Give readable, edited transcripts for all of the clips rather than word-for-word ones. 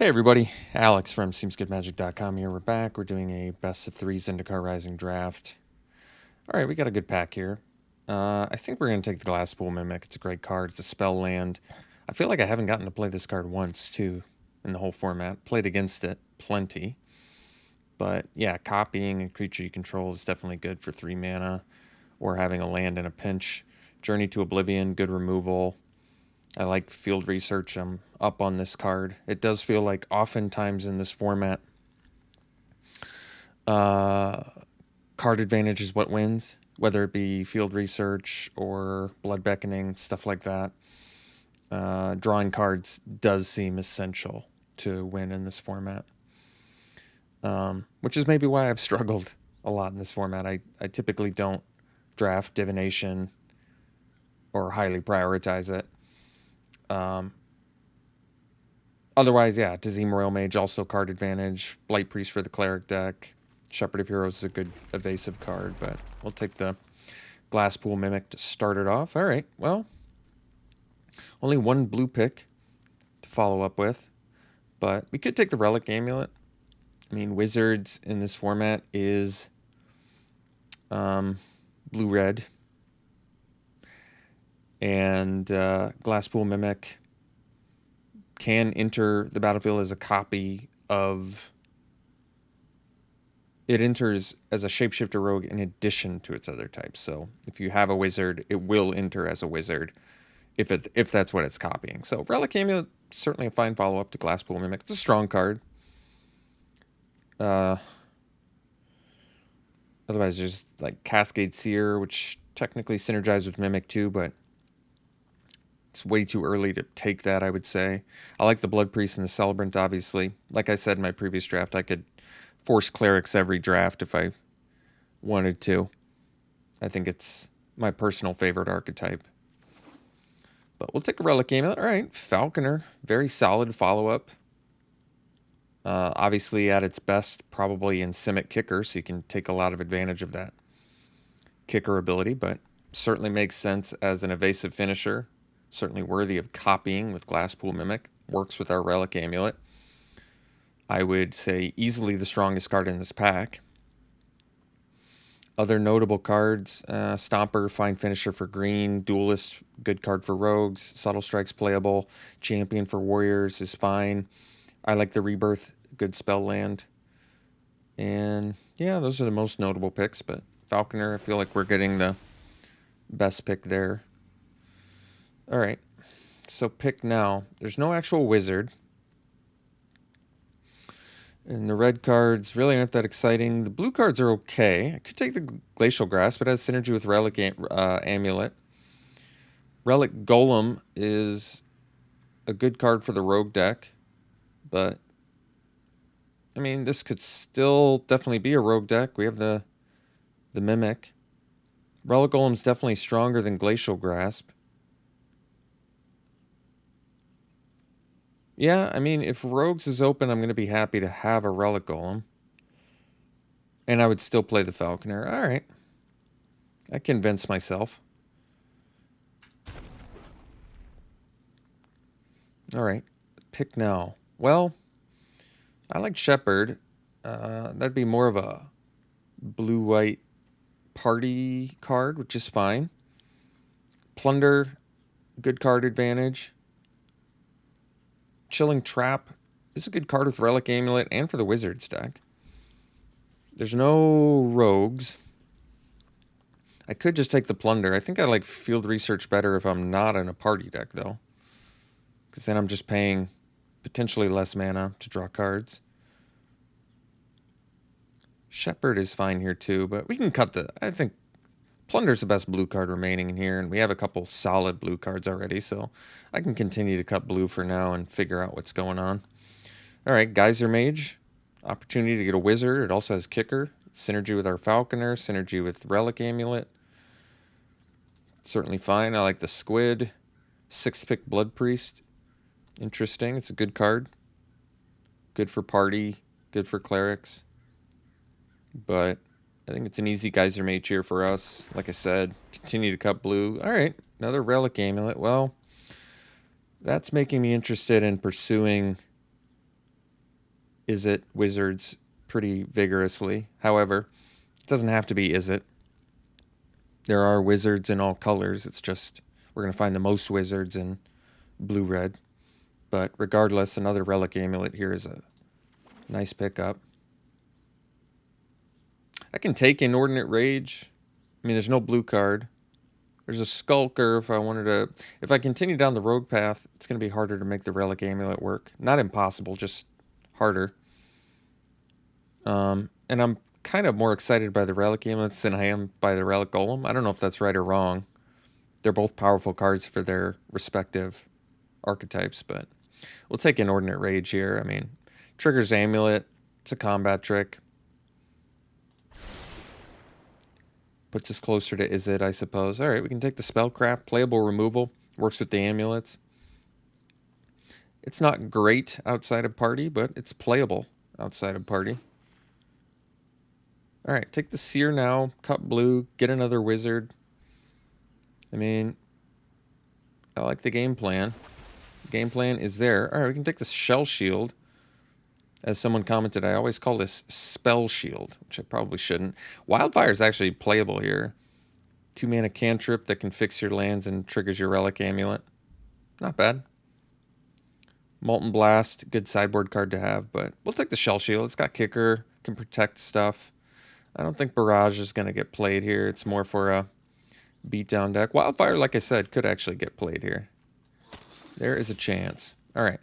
Hey everybody, Alex from SeemsGoodMagic.com here. We're back. We're doing a best of 3 Zendikar Rising draft. All right, we got a good pack here. I think we're going to take the Glass Pool Mimic. It's a great card. It's a spell land. I feel like I haven't gotten to play this card once, too, in the whole format. Played against it plenty. But yeah, copying a creature you control is definitely good for 3 mana, or having a land in a pinch. Journey to Oblivion, good removal. I like field research. I'm up on this card. It does feel like oftentimes in this format, card advantage is what wins, whether it be field research or blood beckoning, stuff like that. Drawing cards does seem essential to win in this format, which is maybe why I've struggled a lot in this format. I typically don't draft divination or highly prioritize it. Otherwise, yeah, Tazim Royal Mage, also card advantage. Blight Priest for the Cleric deck. Shepherd of Heroes is a good evasive card, but we'll take the Glass Pool Mimic to start it off. All right, well, only one blue pick to follow up with, but we could take the Relic Amulet. I mean, Wizards in this format is blue-red. And Glass Pool Mimic can enter the battlefield as a copy of... It enters as a Shapeshifter Rogue in addition to its other types. So if you have a wizard, it will enter as a wizard if that's what it's copying. So Relic Amulet, certainly a fine follow-up to Glass Pool Mimic. It's a strong card. Otherwise, there's like Cascade Seer, which technically synergizes with Mimic too, but it's way too early to take that, I would say. I like the Blood Priest and the Celebrant, obviously. Like I said in my previous draft, I could force Clerics every draft if I wanted to. I think it's my personal favorite archetype. But we'll take a Relic Amulet. All right, Falconer. Very solid follow-up. Obviously, at its best, probably in Simic Kicker, so you can take a lot of advantage of that kicker ability, but certainly makes sense as an evasive finisher. Certainly worthy of copying with Glass Pool Mimic. Works with our Relic Amulet. I would say easily the strongest card in this pack. Other notable cards, Stomper, fine finisher for green. Duelist, good card for rogues. Subtle Strike's playable. Champion for warriors is fine. I like the Rebirth, good spell land. And yeah, those are the most notable picks, but Falconer, I feel like we're getting the best pick there. All right, so pick now. There's no actual wizard. And the red cards really aren't that exciting. The blue cards are okay. I could take the Glacial Grasp, but it has synergy with Relic Amulet. Relic Golem is a good card for the rogue deck, but I mean, this could still definitely be a rogue deck. We have the Mimic. Relic Golem's definitely stronger than Glacial Grasp. Yeah, I mean, if Rogues is open, I'm going to be happy to have a Relic Golem. And I would still play the Falconer. All right. I convinced myself. All right. Pick now. Well, I like Shepherd. That'd be more of a blue-white party card, which is fine. Plunder, good card advantage. Chilling Trap is a good card with Relic Amulet and for the Wizards deck. There's no rogues. I could just take the Plunder. I think I like Field Research better if I'm not in a party deck, though. Because then I'm just paying potentially less mana to draw cards. Shepherd is fine here, too, but we can cut the... I think Plunder's the best blue card remaining in here, and we have a couple solid blue cards already, so I can continue to cut blue for now and figure out what's going on. All right, Geyser Mage. Opportunity to get a wizard. It also has kicker. Synergy with our Falconer. Synergy with Relic Amulet. Certainly fine. I like the Squid. 6th pick Blood Priest. Interesting. It's a good card. Good for party. Good for clerics. But I think it's an easy Geyser Mage here for us. Like I said, continue to cut blue. All right, another Relic Amulet. Well, that's making me interested in pursuing Is-It wizards pretty vigorously. However, it doesn't have to be Is-It. There are wizards in all colors. It's just we're going to find the most wizards in blue-red. But regardless, another Relic Amulet here is a nice pickup. I can take Inordinate Rage. I mean, there's no blue card. There's a Skulker if I wanted to... If I continue down the rogue path, it's going to be harder to make the Relic Amulet work. Not impossible, just harder. And I'm kind of more excited by the Relic Amulets than I am by the Relic Golem. I don't know if that's right or wrong. They're both powerful cards for their respective archetypes, but we'll take Inordinate Rage here. I mean, triggers Amulet. It's a combat trick. Puts us closer to Is-It, I suppose. All right, we can take the Spellcraft. Playable removal. Works with the amulets. It's not great outside of party, but it's playable outside of party. All right, take the Seer now. Cut blue. Get another wizard. I mean, I like the game plan. The game plan is there. All right, we can take the Shell Shield. As someone commented, I always call this Spell Shield, which I probably shouldn't. Wildfire is actually playable here. 2-mana cantrip that can fix your lands and triggers your Relic Amulet. Not bad. Molten Blast, good sideboard card to have, but we'll take the Shell Shield. It's got kicker, can protect stuff. I don't think Barrage is going to get played here. It's more for a beatdown deck. Wildfire, like I said, could actually get played here. There is a chance. All right.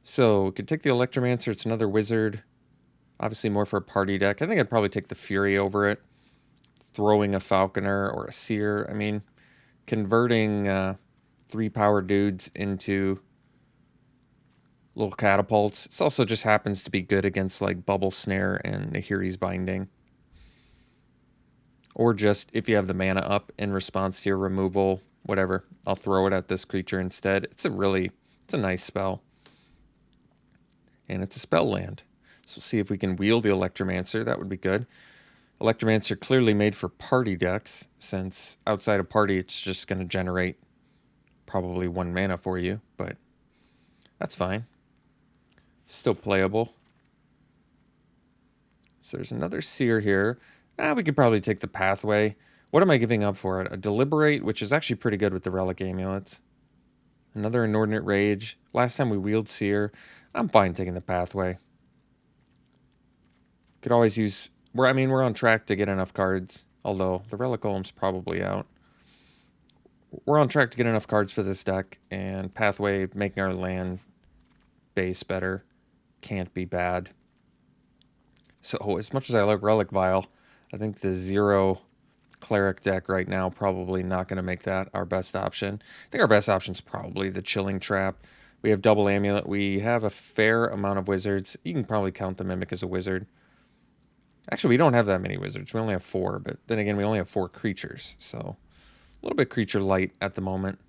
So we could take the Electromancer. It's another wizard. Obviously more for a party deck. I think I'd probably take the Fury over it. Throwing a Falconer or a Seer. I mean, converting 3-power dudes into little catapults. This also just happens to be good against like Bubble Snare and Nahiri's Binding. Or just if you have the mana up in response to your removal, whatever, I'll throw it at this creature instead. It's a nice spell. And it's a spell land. So we'll see if we can wield the Electromancer. That would be good. Electromancer clearly made for party decks, since outside of party it's just going to generate probably 1 mana for you, but that's fine. Still playable. So there's another Seer here. We could probably take the Pathway. What am I giving up for it? A Deliberate, which is actually pretty good with the Relic Amulets. Another Inordinate Rage. Last time we wheeled Seer. I'm fine taking the Pathway. Could always use... we're on track to get enough cards, although the Relic Golem's probably out. We're on track to get enough cards for this deck, and Pathway, making our land base better, can't be bad. So, as much as I like Relic Vial, I think the 0 Cleric deck right now probably not going to make that our best option. I think our best option is probably the Chilling Trap. We have double Amulet. We have a fair amount of wizards. You can probably count the Mimic as a wizard. Actually, we don't have that many wizards. We only have 4, but then again, we only have 4 creatures, so a little bit creature light at the moment.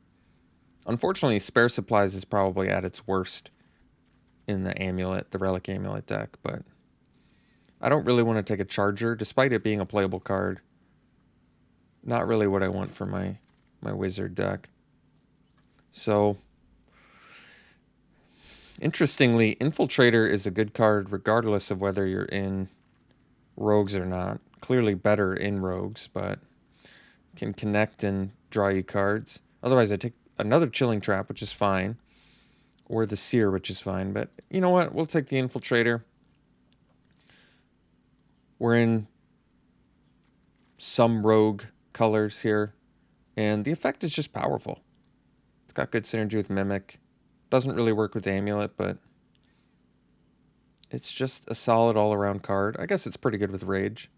Unfortunately, Spare Supplies is probably at its worst in the Relic Amulet deck, but I don't really want to take a Charger, despite it being a playable card. Not really what I want for my wizard deck. So, interestingly, Infiltrator is a good card regardless of whether you're in rogues or not. Clearly better in rogues, but can connect and draw you cards. Otherwise, I take another Chilling Trap, which is fine, or the Seer, which is fine. But you know what? We'll take the Infiltrator. We're in some rogue colors here, and the effect is just powerful. It's got good synergy with Mimic. Doesn't really work with Amulet, but it's just a solid all-around card. I guess it's pretty good with Rage.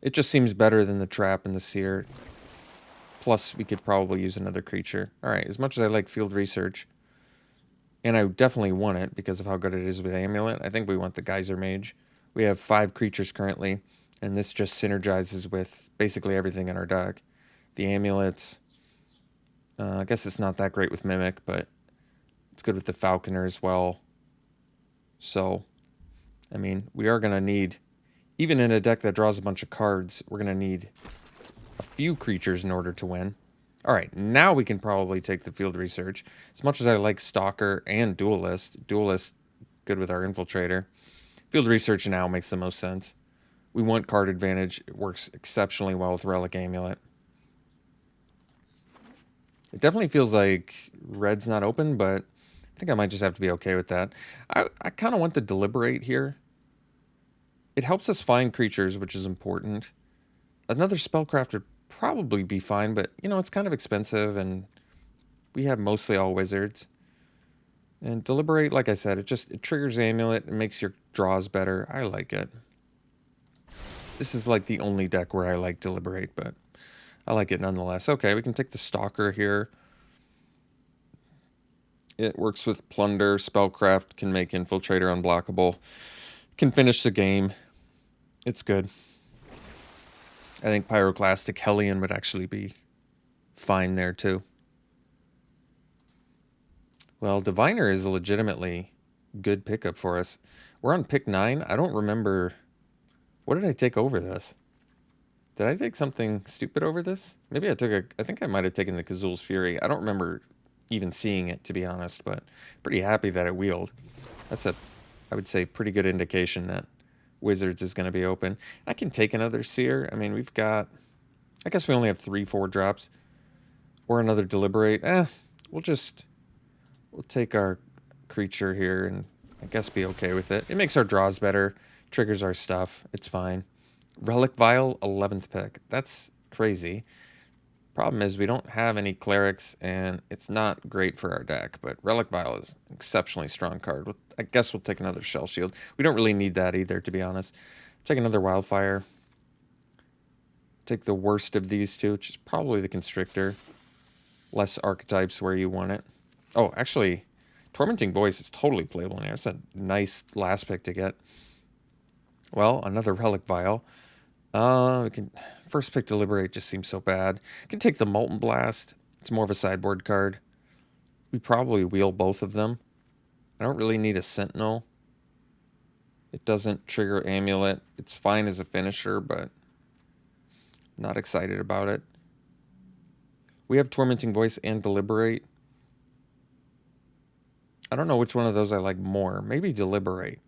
It just seems better than the Trap and the Seer. Plus, we could probably use another creature. All right, as much as I like Field Research, and I definitely want it because of how good it is with Amulet, I think we want the Geyser Mage. We have 5 creatures currently, and this just synergizes with basically everything in our deck. The Amulets, I guess it's not that great with Mimic, but it's good with the Falconer as well. So, I mean, we are going to need, even in a deck that draws a bunch of cards, we're going to need a few creatures in order to win. All right, now we can probably take the Field Research. As much as I like Stalker and Duelist good with our Infiltrator. Field Research now makes the most sense. We want card advantage. It works exceptionally well with Relic Amulet. It definitely feels like red's not open, but I think I might just have to be okay with that. I kind of want the Deliberate here. It helps us find creatures, which is important. Another Spellcraft would probably be fine, but, you know, it's kind of expensive, and we have mostly all wizards. And Deliberate, like I said, it triggers Amulet. It makes your draws better. I like it. This is like the only deck where I like Deliberate, but I like it nonetheless. Okay, we can take the Stalker here. It works with Plunder. Spellcraft can make Infiltrator unblockable. Can finish the game. It's good. I think Pyroclastic Hellion would actually be fine there too. Well, Diviner is a legitimately good pickup for us. We're on pick 9. I don't remember. What did I take over this? Did I take something stupid over this? Maybe I think I might have taken the Kazul's Fury. I don't remember even seeing it, to be honest, but pretty happy that it wheeled. That's I would say, pretty good indication that Wizards is going to be open. I can take another Seer. I mean, we've got, I guess we only have 3-4 drops. Or another Deliberate. We'll take our creature here and I guess be okay with it. It makes our draws better, triggers our stuff. It's fine. Relic Vial, 11th pick. That's crazy. Problem is we don't have any clerics and it's not great for our deck, but Relic Vial is an exceptionally strong card. I guess we'll take another Shell Shield. We don't really need that either, to be honest. Take another Wildfire. Take the worst of these two, which is probably the Constrictor. Less archetypes where you want it. Oh, actually, Tormenting Voice is totally playable in here. It's a nice last pick to get. Well, another Relic Vial. We can first pick Deliberate just seems so bad. We can take the Molten Blast. It's more of a sideboard card. We probably wheel both of them. I don't really need a Sentinel. It doesn't trigger Amulet. It's fine as a finisher, but not excited about it. We have Tormenting Voice and Deliberate. I don't know which one of those I like more. Maybe Deliberate.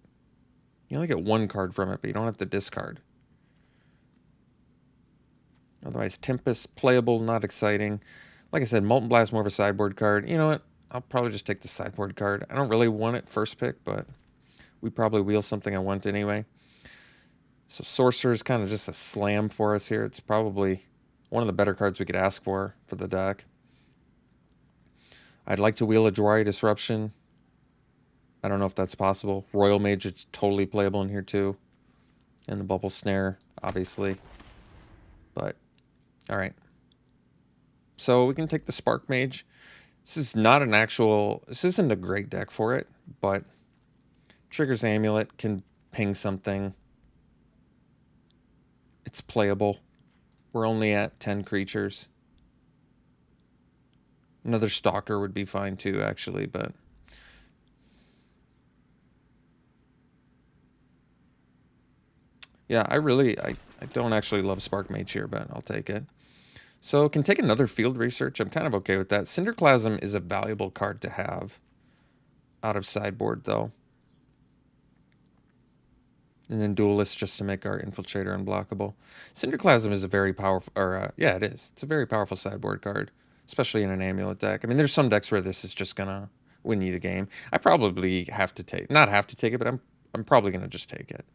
You only get one card from it, but you don't have to discard. Otherwise, Tempest, playable, not exciting. Like I said, Molten Blast, more of a sideboard card. You know what? I'll probably just take the sideboard card. I don't really want it first pick, but we probably wheel something I want anyway. So Sorcerer is kind of just a slam for us here. It's probably one of the better cards we could ask for the deck. I'd like to wheel a Dry Disruption. I don't know if that's possible. Royal Mage is totally playable in here too. And the Bubble Snare, obviously. But, alright. So we can take the Spark Mage. This isn't a great deck for it, but triggers Amulet, can ping something. It's playable. We're only at 10 creatures. Another Stalker would be fine too, actually, but yeah, I don't actually love Spark Mage here, but I'll take it. So can take another Field Research. I'm kind of okay with that. Cinderclasm is a valuable card to have out of sideboard, though. And then Duelist just to make our Infiltrator unblockable. Cinderclasm is a very powerful, yeah, it is. It's a very powerful sideboard card, especially in an Amulet deck. I mean, there's some decks where this is just going to win you the game. I probably have to take, not have to take it, but I'm probably going to just take it.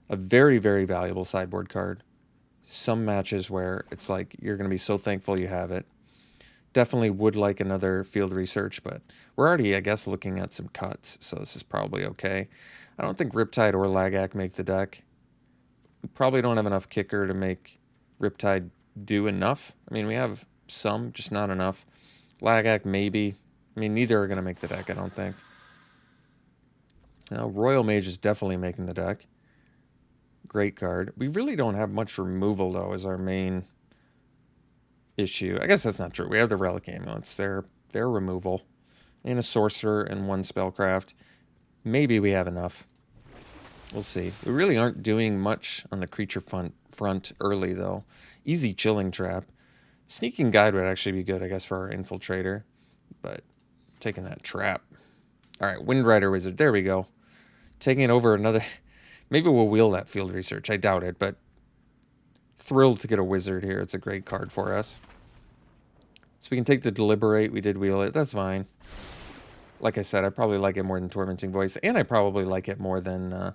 A very, very valuable sideboard card. Some matches where it's like you're going to be so thankful you have it. Definitely would like another Field Research, but we're already, I guess, looking at some cuts, so this is probably okay. I don't think Riptide or Lagac make the deck. We probably don't have enough kicker to make Riptide do enough. I mean, we have some, just not enough. Lagac, maybe. I mean, neither are going to make the deck, I don't think. Now, Royal Mage is definitely making the deck. Great card. We really don't have much removal, though, as our main issue. I guess that's not true. We have the Relic Amulets. They're removal. And a Sorcerer and one Spellcraft. Maybe we have enough. We'll see. We really aren't doing much on the creature front early, though. Easy Chilling Trap. Sneaking Guide would actually be good, I guess, for our Infiltrator. But taking that trap. All right, Windrider Wizard. There we go. Taking it over another... Maybe we'll wheel that field research. I doubt it, but thrilled to get a wizard here. It's a great card for us. So we can take the deliberate. We did wheel it. That's fine. Like I said, I probably like it more than Tormenting Voice, and I probably like it more than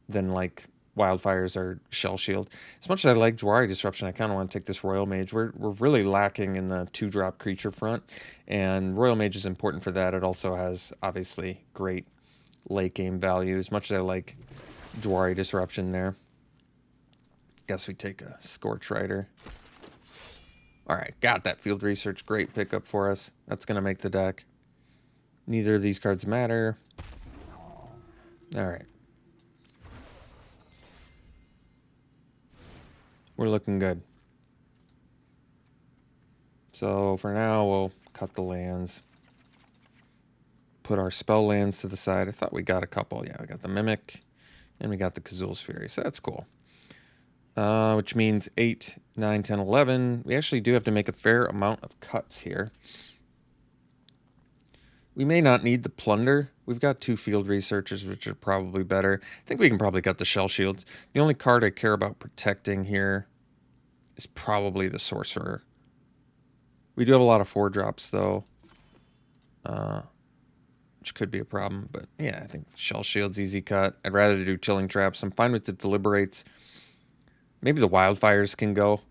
like Wildfires or Shell Shield. As much as I like Jwari Disruption, I kind of want to take this Royal Mage. We're really lacking in the 2-drop creature front, and Royal Mage is important for that. It also has, obviously, great late game value. As much as I like Jwari Disruption there. Guess we take a Scorch Rider. Alright, got that field research. Great pickup for us. That's going to make the deck. Neither of these cards matter. Alright. We're looking good. So for now, we'll cut the lands. Put our spell lands to the side. I thought we got a couple. Yeah, we got the Mimic, and we got the Kazul's Fury. So that's cool. Which means 8, 9, 10, 11. We actually do have to make a fair amount of cuts here. We may not need the Plunder. We've got 2 field researchers, which are probably better. I think we can probably cut the Shell Shields. The only card I care about protecting here is probably the Sorcerer. We do have a lot of 4-drops, though, which could be a problem. But, yeah, I think Shell Shield's easy cut. I'd rather do Chilling Traps. I'm fine with the Deliberates. Maybe the Wildfires can go.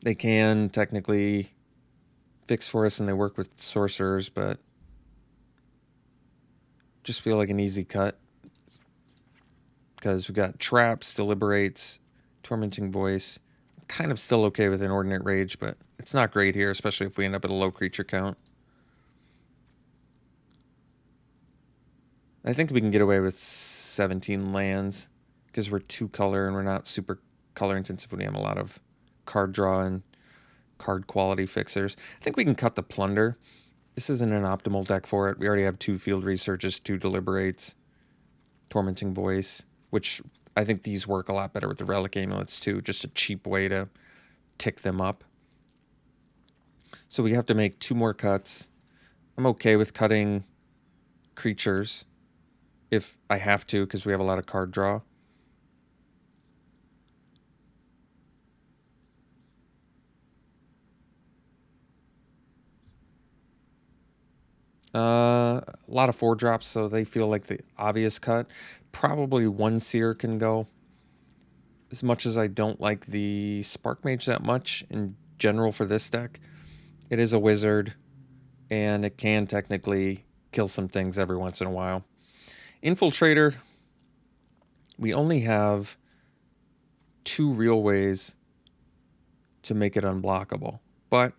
They can technically fix for us, and they work with sorcerers, but just feel like an easy cut. Because we've got Traps, Deliberates, Tormenting Voice. I'm kind of still okay with Inordinate Rage, but it's not great here, especially if we end up at a low creature count. I think we can get away with 17 lands. Because we're 2-color and we're not super color intensive. We have a lot of card draw and card quality fixers. I think we can cut the Plunder. This isn't an optimal deck for it. We already have 2 field researches, 2 deliberates, Tormenting Voice, which I think these work a lot better with the Relic Amulets too. Just a cheap way to tick them up. So we have to make 2 more cuts. I'm okay with cutting creatures if I have to, because we have a lot of card draw. A lot of 4-drops, so they feel like the obvious cut. Probably 1 Seer can go. As much as I don't like the Spark Mage that much in general for this deck, it is a wizard, and it can technically kill some things every once in a while. Infiltrator, we only have 2 real ways to make it unblockable, but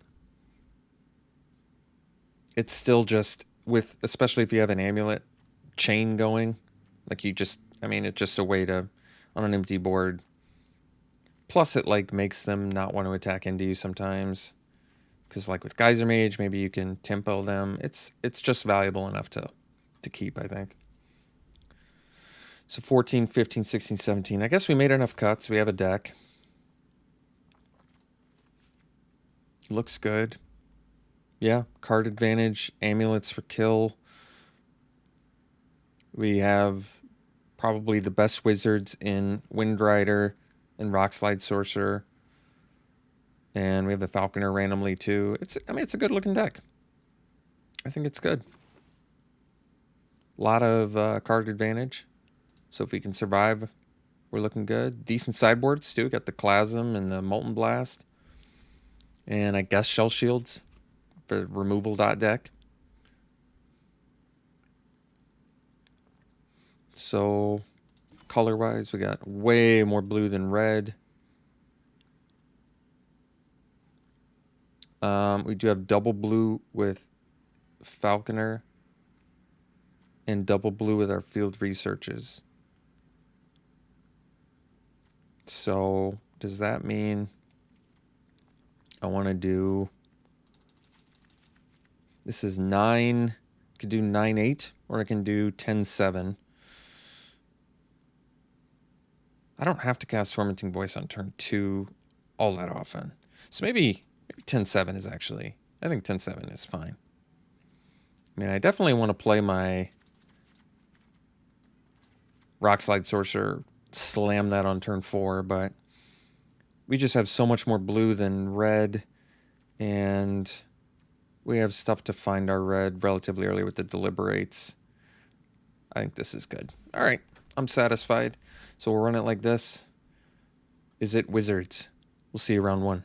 it's still just with, especially if you have an amulet chain going, like you just, I mean, it's just a way to, on an empty board. Plus it like makes them not want to attack into you sometimes. Because like with Geyser Mage, maybe you can tempo them. It's just valuable enough to keep, I think. So 14, 15, 16, 17. I guess we made enough cuts. We have a deck. Looks good. Yeah, card advantage, amulets for kill. We have probably the best wizards in Wind Rider and Rockslide Sorcerer. And we have the Falconer randomly too. I mean, it's a good looking deck. I think it's good. A lot of card advantage. So if we can survive, we're looking good. Decent sideboards too. Got the Clasm and the Molten Blast. And I guess Shell Shields for removal deck. So color wise, we got way more blue than red. We do have double blue with Falconer and double blue with our field researches. So does that mean I want to do, this is 9, I could do 9-8 or I can do 10-7. I don't have to cast Tormenting Voice on turn 2 all that often. So maybe 10-7 is actually, I think 10-7 is fine. mean, I definitely want to play my Rock Slide Sorcerer, slam that on turn 4, but we just have so much more blue than red, and we have stuff to find our red relatively early with the Deliberates. I think this is good. All right, I'm satisfied. So we'll run it like this. Is it Wizards? We'll see you round 1.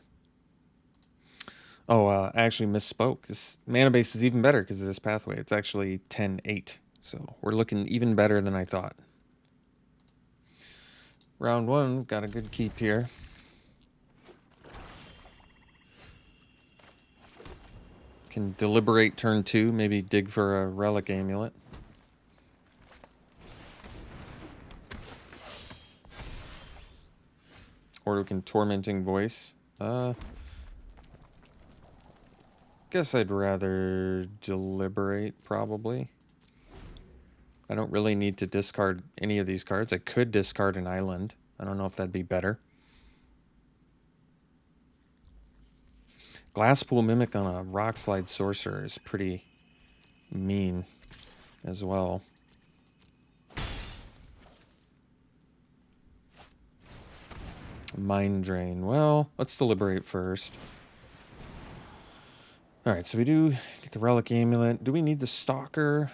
Oh, I actually misspoke. This mana base is even better because of this pathway. It's actually 10-8. So we're looking even better than I thought. Round 1, got a good keep here. Can deliberate turn 2, maybe dig for a Relic Amulet. Or we can Tormenting Voice. Guess I'd rather deliberate, probably. I don't really need to discard any of these cards. I could discard an island. I don't know if that'd be better. Glasspool Mimic on a Rock Slide Sorcerer is pretty mean as well. Mind Drain. Well, let's deliberate first. Alright, so we do get the Relic Amulet. Do we need the Stalker?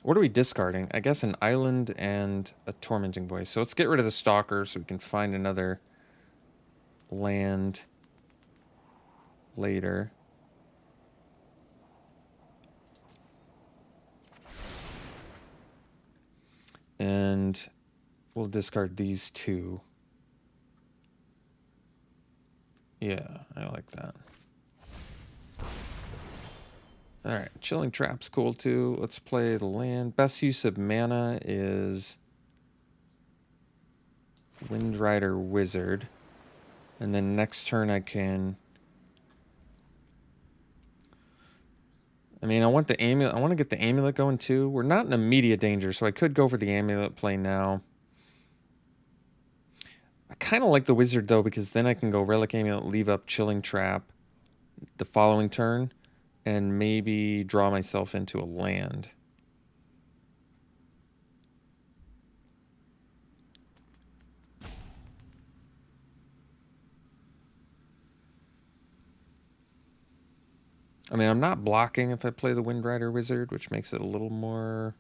What are we discarding? I guess an island and a Tormenting Voice. So let's get rid of the Stalker so we can find another land later. And we'll discard these 2. Yeah, I like that. Alright, Chilling Trap's cool too. Let's play the land. Best use of mana is Windrider Wizard. And then next turn I can... I mean, I want the amulet. I want to get the amulet going too. We're not in immediate danger, so I could go for the amulet play now. I kind of like the wizard though, because then I can go Relic Amulet, leave up Chilling Trap the following turn, and maybe draw myself into a land. I mean, I'm not blocking if I play the Windrider Wizard, which makes it a little more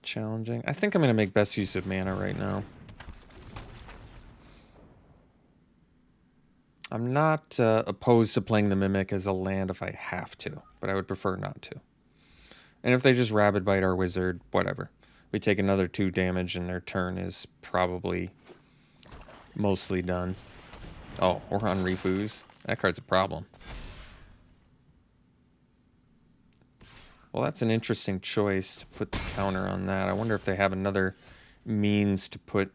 challenging. I think I'm going to make best use of mana right now. I'm not opposed to playing the Mimic as a land if I have to, but I would prefer not to. And if they just Rabid Bite our Wizard, whatever. We take another 2 damage and their turn is probably mostly done. Oh, we're on Refuse. That card's a problem. Well, that's an interesting choice to put the counter on that. I wonder if they have another means to put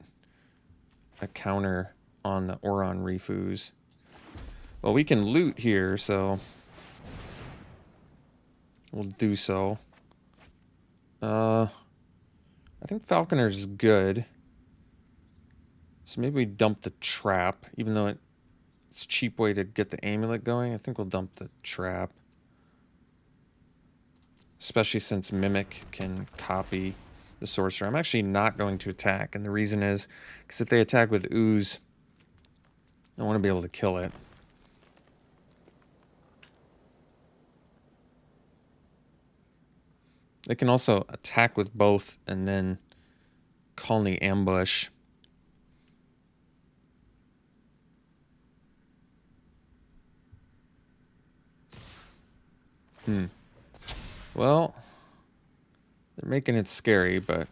a counter on the Oron Refuse. Well, we can loot here, so we'll do so. I think Falconer's good. So maybe we dump the trap, even though it's a cheap way to get the amulet going. I think we'll dump the trap. Especially since Mimic can copy the Sorcerer. I'm actually not going to attack, and the reason is because if they attack with Ooze, I want to be able to kill it. They can also attack with both and then Colony Ambush. Well, they're making it scary, but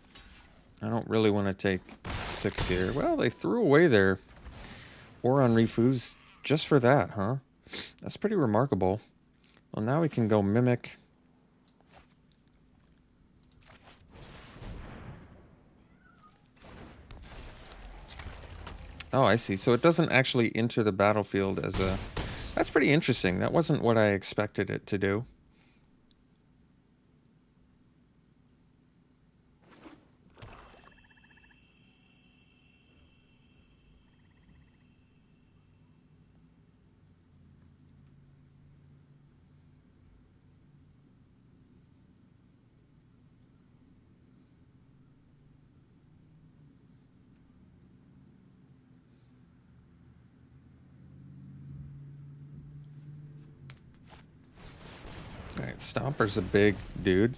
I don't really want to take 6 here. Well, they threw away their Oron Refuse just for that, huh? That's pretty remarkable. Well, now we can go Mimic. Oh, I see. So it doesn't actually enter the battlefield as a... That's pretty interesting. That wasn't what I expected it to do. Alright, Stomper's a big dude.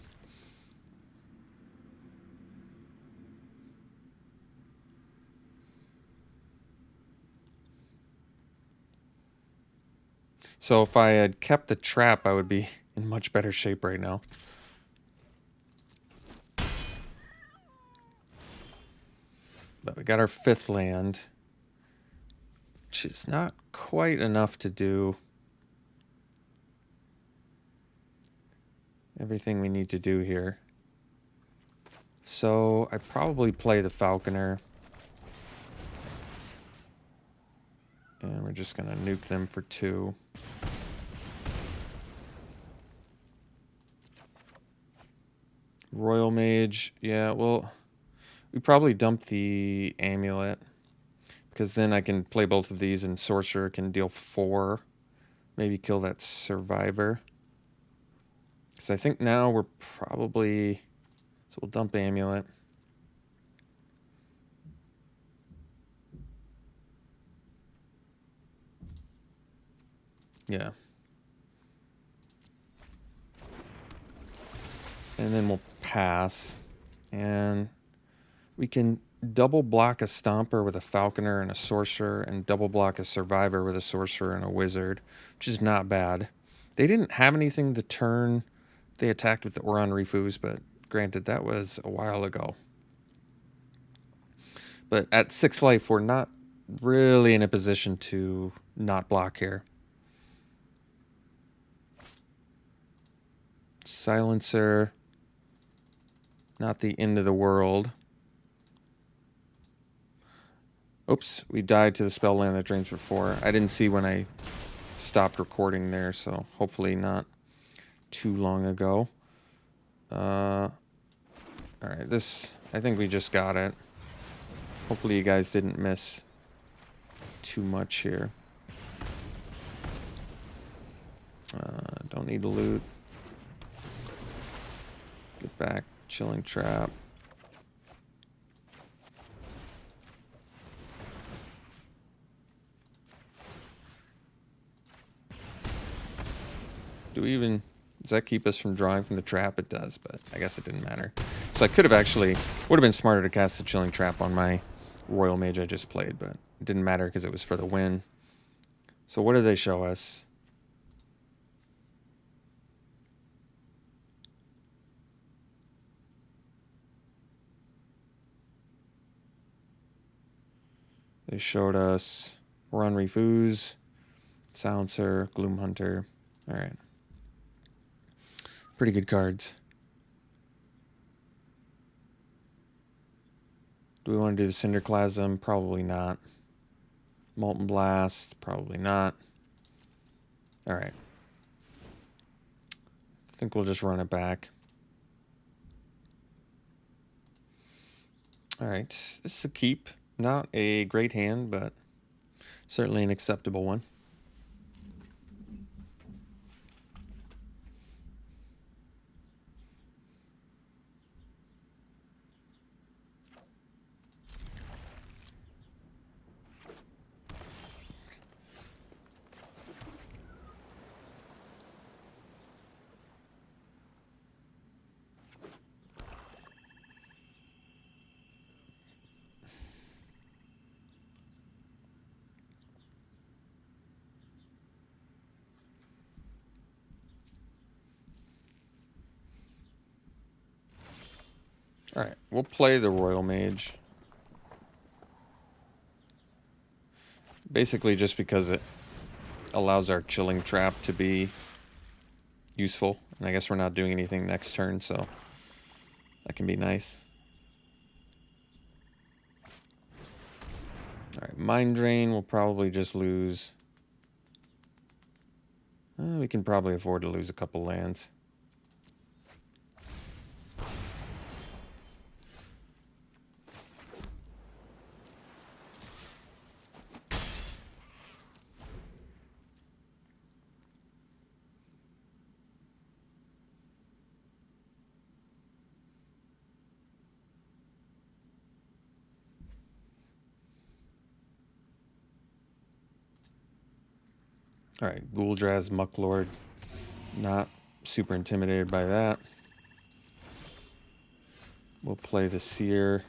So if I had kept the trap, I would be in much better shape right now. But we got our 5th land, which is not quite enough to do everything we need to do here. So I probably play the Falconer. And we're just going to nuke them for 2. Royal Mage, yeah, well, we probably dump the Amulet, because then I can play both of these, and Sorcerer can deal 4. Maybe kill that Survivor. Because I think now we're probably... So we'll dump Amulet. Yeah. And then we'll pass. And we can double block a Stomper with a Falconer and a Sorcerer, and double block a Survivor with a Sorcerer and a Wizard, which is not bad. They didn't have anything the turn they attacked with the Oran Rifus, but granted, that was a while ago. But at 6 life, we're not really in a position to not block here. Silencer, not the end of the world. Oops, we died to the spell land that drains for 4. I didn't see when I stopped recording there, so hopefully not too long ago. Alright, this, I think we just got it. Hopefully you guys didn't miss too much here. Don't need to loot. Get back, Chilling Trap. Do we even... Does that keep us from drawing from the trap? It does, but I guess it didn't matter. So I could have actually... Would have been smarter to cast the Chilling Trap on my Royal Mage I just played, but it didn't matter because it was for the win. So what do they show us? They showed us Oran Rifus, Silencer, Gloom Hunter. Alright. Pretty good cards. Do we want to do the Cinderclasm? Probably not. Molten Blast? Probably not. Alright. I think we'll just run it back. Alright. This is a keep. Not a great hand, but certainly an acceptable one. Alright, we'll play the Royal Mage. Basically just because it allows our Chilling Trap to be useful. And I guess we're not doing anything next turn, so that can be nice. Alright, Mind Drain, we'll probably just lose. We can probably afford to lose a couple lands. Alright, Gouldraz, Mucklord. Not super intimidated by that. We'll play the Seer.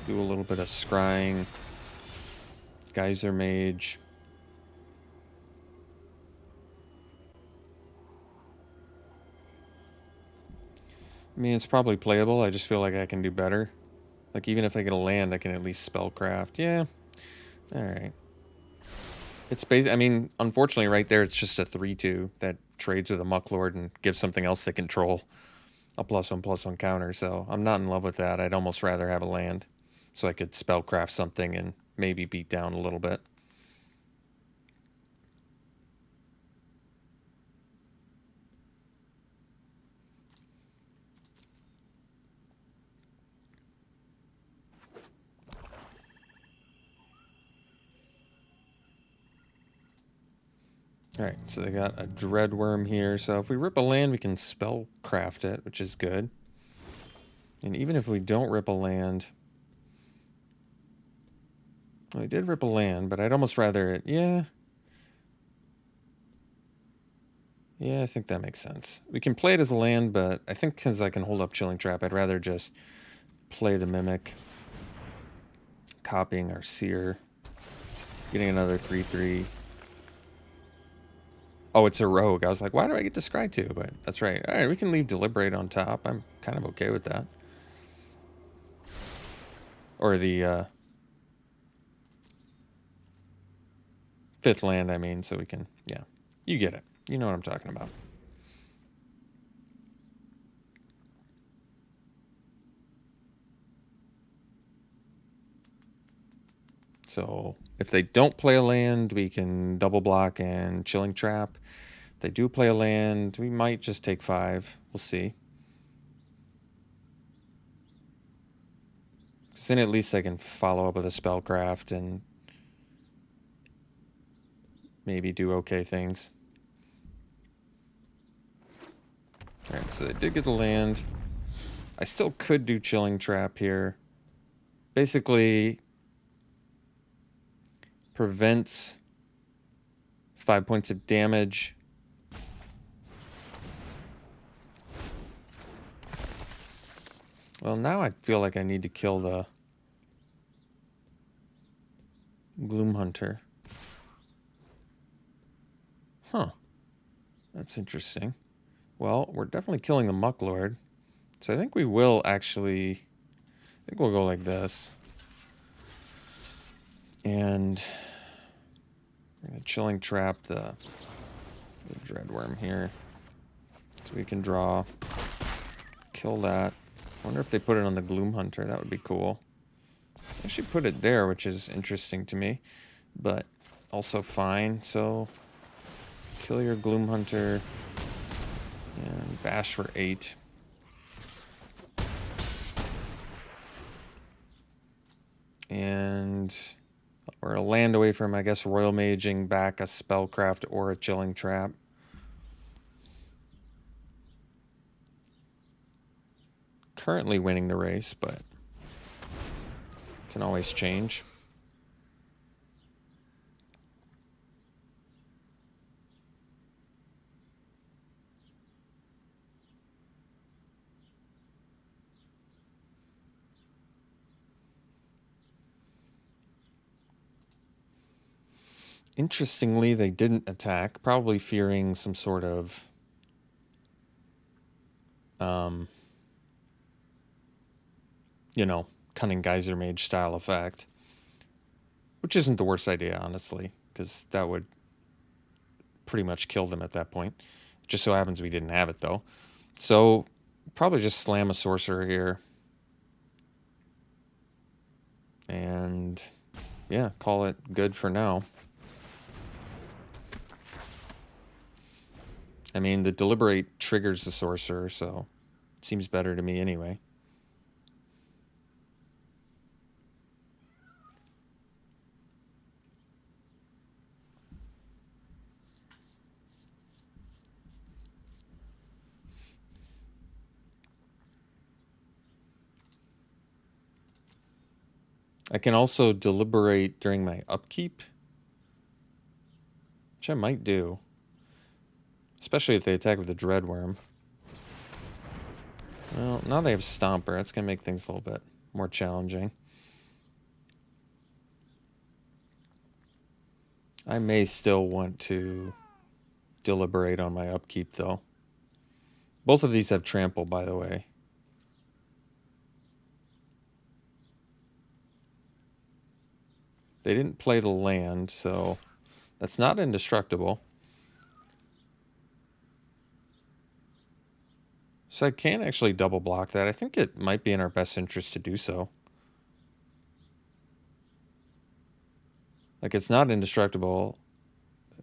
Do a little bit of scrying. Geyser Mage. I mean, it's probably playable. I just feel like I can do better. Like, even if I get a land, I can at least spellcraft. Yeah. Alright. It's I mean, unfortunately, right there, it's just a 3-2 that trades with a Mucklord and gives something else to control a +1/+1 counter. So I'm not in love with that. I'd almost rather have a land so I could spellcraft something and maybe beat down a little bit. Alright, so they got a Dreadworm here. So if we rip a land, we can spellcraft it, which is good. And even if we don't rip a land... Well, we did rip a land, but I'd almost rather it... Yeah. Yeah, I think that makes sense. We can play it as a land, but I think because I can hold up Chilling Trap, I'd rather just play the Mimic. Copying our Seer. Getting another 3-3. Oh, it's a rogue. I was like, why do I get to scry too? But that's right. All right, we can leave Deliberate on top. I'm kind of okay with that. Or the 5th land, I mean, so we can... Yeah, you get it. You know what I'm talking about. So if they don't play a land, we can double block and Chilling Trap. If they do play a land, we might just take 5. We'll see. Because then at least I can follow up with a Spellcraft and maybe do okay things. Alright, so they did get the land. I still could do Chilling Trap here. Basically, prevents 5 points of damage. Well, now I feel like I need to kill the Gloom Hunter. Huh. That's interesting. Well, we're definitely killing the Mucklord. So I think we will actually... I think we'll go like this. And we're going to Chilling Trap the Dreadworm here. So we can draw, kill that. I wonder if they put it on the Gloom Hunter. That would be cool. They actually put it there, which is interesting to me. But also fine. So kill your Gloom Hunter. And bash for 8. And we're a land away from, I guess, Royal Maging back a Spellcraft or a Chilling Trap. Currently winning the race, but can always change. Interestingly, they didn't attack, probably fearing some sort of you know, Cunning Geyser Mage style effect. Which isn't the worst idea, honestly, because that would pretty much kill them at that point. It just so happens we didn't have it, though. So, probably just slam a Sorcerer here. And, yeah, call it good for now. I mean, the Deliberate triggers the Sorcerer, so it seems better to me anyway. I can also Deliberate during my upkeep, which I might do. Especially if they attack with the Dreadworm. Well, now they have Stomper. That's going to make things a little bit more challenging. I may still want to deliberate on my upkeep, though. Both of these have Trample, by the way. They didn't play the land, so that's not indestructible. So I can actually double block that. I think it might be in our best interest to do so. Like, it's not indestructible,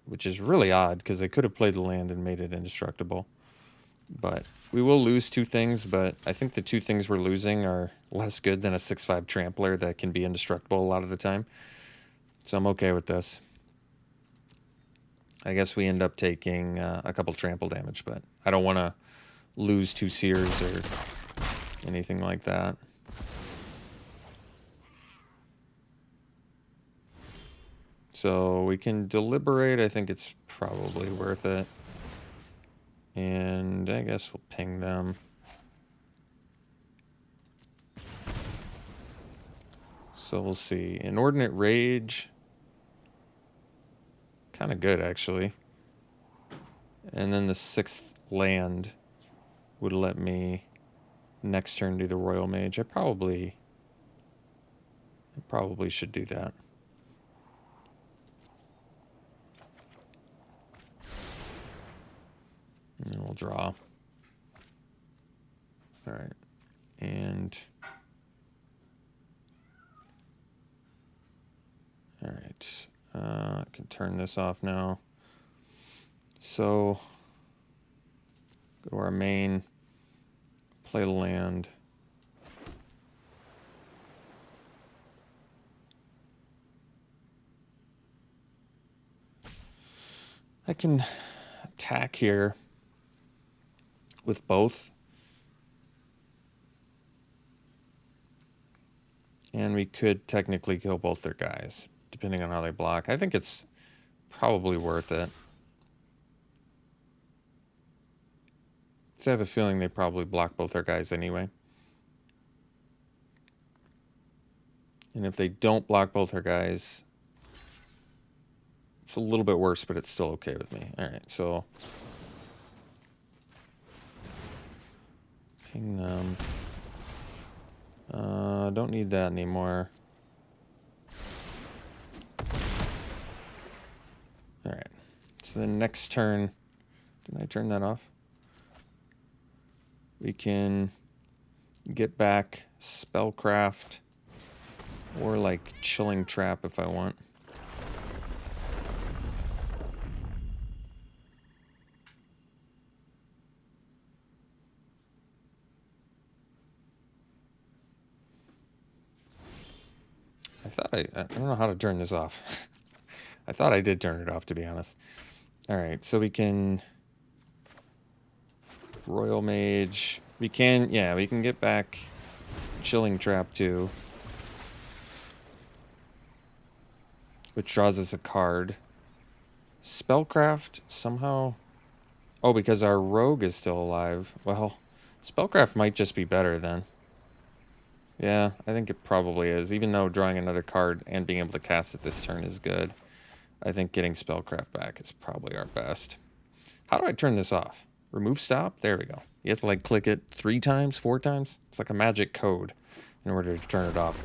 which is really odd because they could have played the land and made it indestructible. But we will lose 2 things, but I think the 2 things we're losing are less good than a 6/5 Trampler that can be indestructible a lot of the time. So I'm okay with this. I guess we end up taking a couple trample damage, but I don't want to lose 2 Seers or anything like that. So we can deliberate. I think it's probably worth it. And I guess we'll ping them. So we'll see. Inordinate Rage. Kind of good, actually. And then the 6th land would let me next turn do the Royal Mage. I probably should do that. And then we'll draw. All right. And all right. I can turn this off now. So go to our main, play the land. I can attack here with both. And we could technically kill both their guys, depending on how they block. I think it's probably worth it. So I have a feeling they probably block both their guys anyway. And if they don't block both their guys, it's a little bit worse, but it's still okay with me. All right, so ping them. Don't need that anymore. All right. So the next turn, did I turn that off? We can get back Spellcraft or like Chilling Trap if I want. I don't know how to turn this off. I thought I did turn it off, to be honest. All right, so we can Royal Mage. We can get back Chilling Trap too, which draws us a card. Spellcraft somehow. Oh, because our rogue is still alive. Well, Spellcraft might just be better then. Yeah, I think it probably is. Even though drawing another card and being able to cast it this turn is good, I think getting Spellcraft back is probably our best. How do I turn this off? Remove stop? There we go. You have to like click it 3 times, 4 times? It's like a magic code in order to turn it off.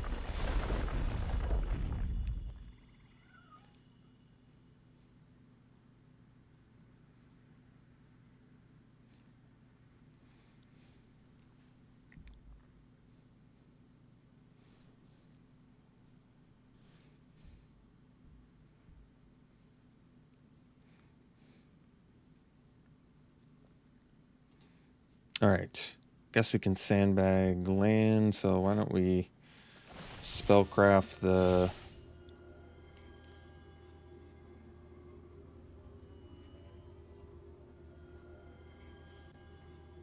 All right, guess we can sandbag land, so why don't we Spellcraft the...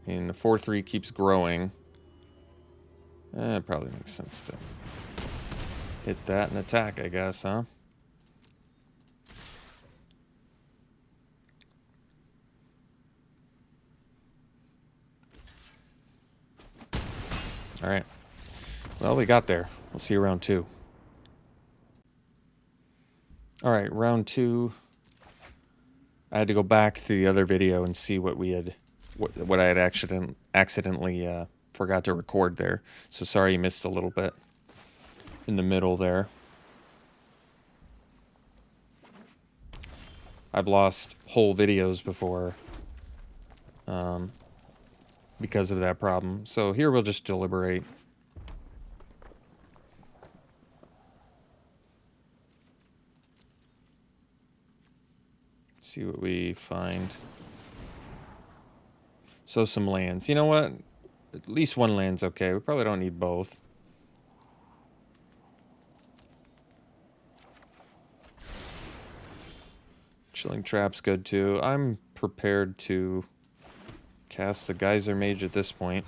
And the 4/3 keeps growing. It probably makes sense to hit that and attack, I guess, huh? All right. Well, we got there. We'll see you round 2. All right, round 2. I had to go back to the other video and see what we had, what I had accidentally forgot to record there. So sorry you missed a little bit in the middle there. I've lost whole videos before because of that problem. So here we'll just deliberate. See what we find. So some lands. You know what? At least one land's okay. We probably don't need both. Chilling Trap's good too. I'm prepared to cast the Geyser Mage at this point.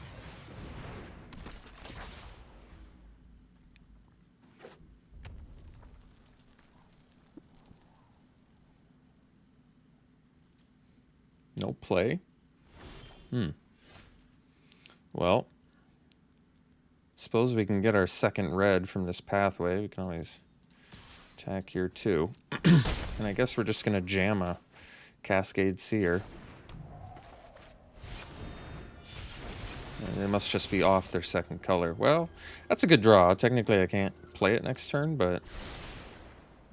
No play. Well, suppose we can get our second red from this pathway. We can always attack here too. And I guess we're just going to jam a Cascade Seer. And they must just be off their second color. Well, that's a good draw. Technically, I can't play it next turn, but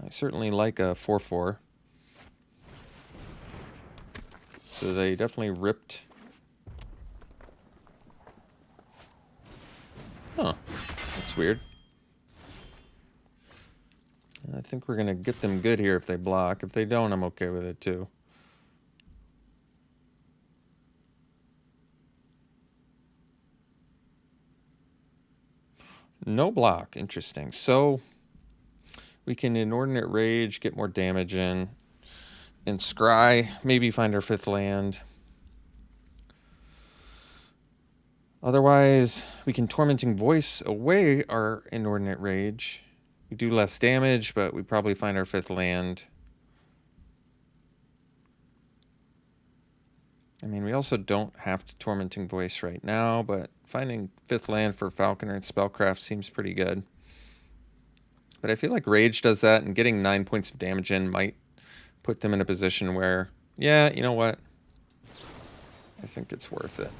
I certainly like a 4/4. So they definitely ripped. Huh. That's weird. I think we're going to get them good here if they block. If they don't, I'm okay with it too. No block. Interesting. So we can Inordinate Rage, get more damage in, and scry, maybe find our 5th land. Otherwise, we can Tormenting Voice away our Inordinate Rage. We do less damage, but we probably find our 5th land. I mean, we also don't have to Tormenting Voice right now, but finding 5th land for Falconer and Spellcraft seems pretty good. But I feel like Rage does that, and getting 9 points of damage in might put them in a position where, yeah, you know what? I think it's worth it.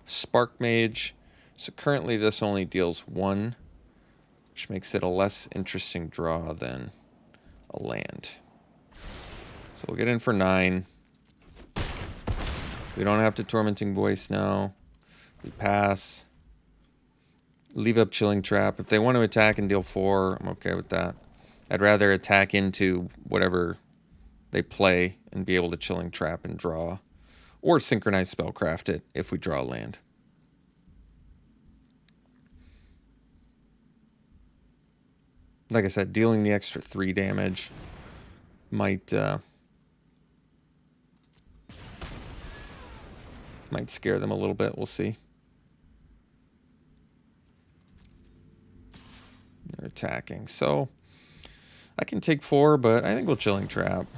Spark Mage. So currently this only deals 1, which makes it a less interesting draw than a land. So we'll get in for 9. We don't have to Tormenting Voice now. We pass. Leave up Chilling Trap. If they want to attack and deal 4, I'm okay with that. I'd rather attack into whatever they play and be able to Chilling Trap and draw. Or Synchronize Spellcraft it if we draw land. Like I said, dealing the extra 3 damage might scare them a little bit. We'll see. They're attacking. So I can take 4, but I think we'll Chilling Trap.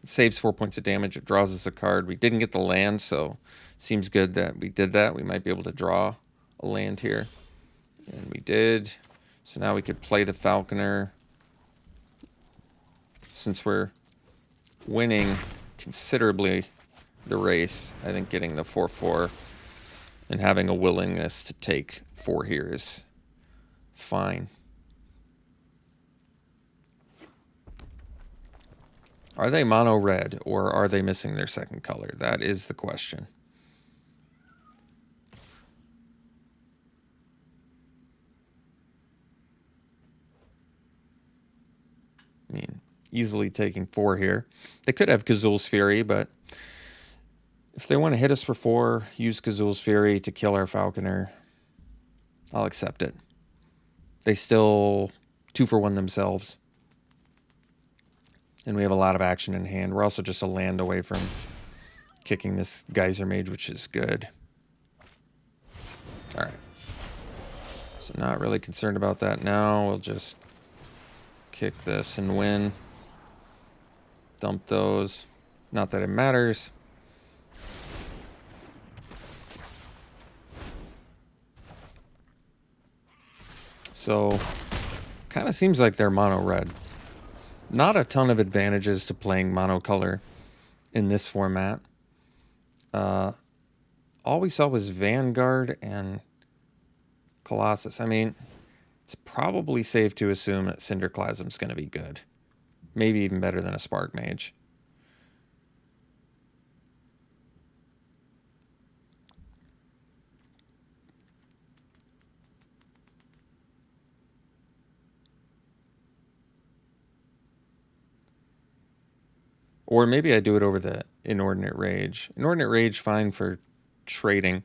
It saves 4 points of damage. It draws us a card. We didn't get the land, so it seems good that we did that. We might be able to draw a land here. And we did. So now we could play the Falconer. Since we're winning considerably the race, I think getting the 4/4 and having a willingness to take 4 here is fine. Are they mono red, or are they missing their second color? That is the question. I mean, easily taking 4 here. They could have Kazul's Fury, but if they want to hit us for 4, use Kazul's Fury to kill our Falconer, I'll accept it. They still 2-for-1 themselves. And we have a lot of action in hand. We're also just a land away from kicking this Geyser Mage, which is good. All right. So not really concerned about that now. We'll just kick this and win. Dump those. Not that it matters. So, kind of seems like they're mono red. Not a ton of advantages to playing monocolor in this format. All we saw was Vanguard and Colossus. I mean, it's probably safe to assume that Cinderclasm's going to be good. Maybe even better than a Spark Mage. Or maybe I do it over the Inordinate Rage. Inordinate Rage, fine for trading.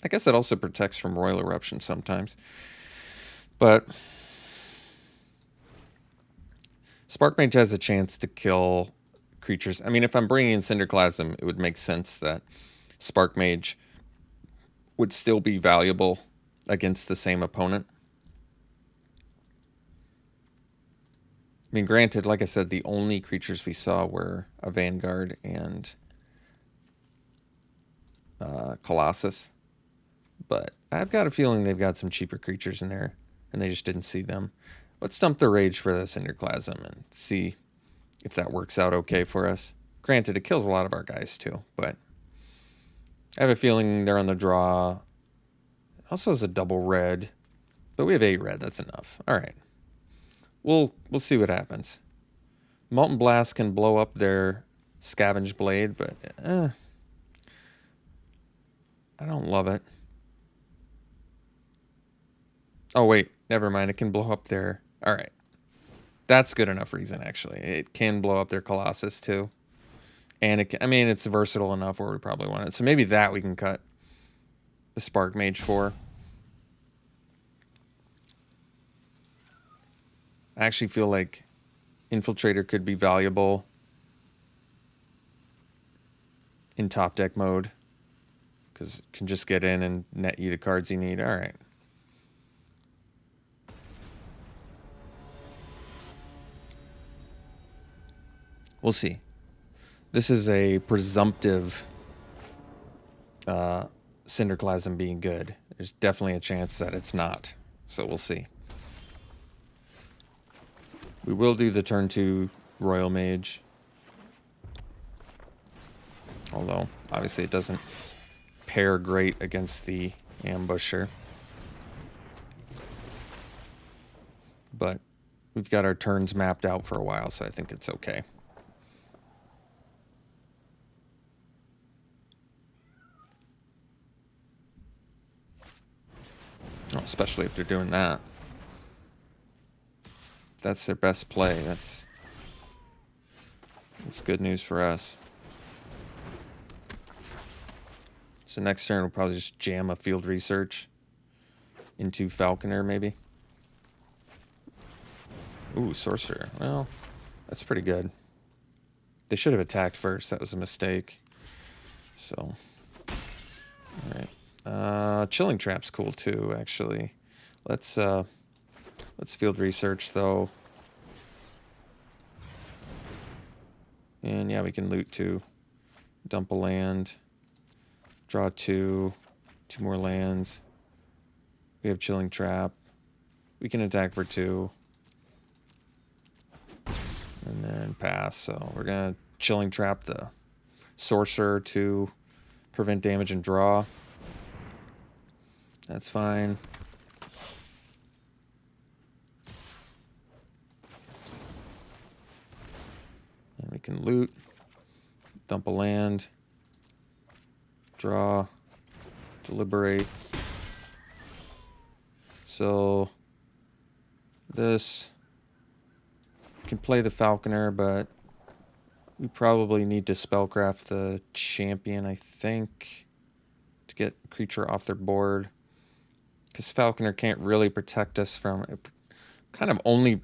I guess it also protects from Royal Eruption sometimes. But Spark Mage has a chance to kill creatures. I mean, if I'm bringing in Cinderclasm, it would make sense that Spark Mage would still be valuable against the same opponent. I mean, granted, like I said, the only creatures we saw were a Vanguard and Colossus. But I've got a feeling they've got some cheaper creatures in there, and they just didn't see them. Let's dump the Rage for the Cinderclasm and see if that works out okay for us. Granted, it kills a lot of our guys too, but I have a feeling they're on the draw. It also has a double red, but we have 8 red. That's enough. All right. We'll see what happens. Molten Blast can blow up their Scavenge Blade, but I don't love it. Oh, wait. Never mind. It can blow up their... All right. That's good enough reason, actually. It can blow up their Colossus, too. And, it can, I mean, it's versatile enough where we probably want it. So maybe that we can cut the Spark Mage for. I actually feel like Infiltrator could be valuable in top deck mode, because it can just get in and net you the cards you need. All right. We'll see. This is a presumptive Cinderclasm being good. There's definitely a chance that it's not. So we'll see. We will do the turn 2 Royal Mage. Although, obviously it doesn't pair great against the Ambusher. But we've got our turns mapped out for a while, so I think it's okay. Oh, especially if they're doing that. That's their best play. That's good news for us. So next turn we'll probably just jam a Field Research into Falconer, maybe. Ooh, Sorcerer. Well, that's pretty good. They should have attacked first. That was a mistake. So, all right. Chilling Trap's cool too, actually. Let's Field Research though. And yeah, we can loot 2. Dump a land. Draw 2. 2 more lands. We have Chilling Trap. We can attack for 2. And then pass. So we're going to Chilling Trap the Sorcerer to prevent damage and draw. That's fine. And we can loot. Dump a land. Draw. Deliberate. So this can play the Falconer, but we probably need to spellcraft the Champion, I think, to get a creature off their board. Because Falconer can't really protect us from... It kind of only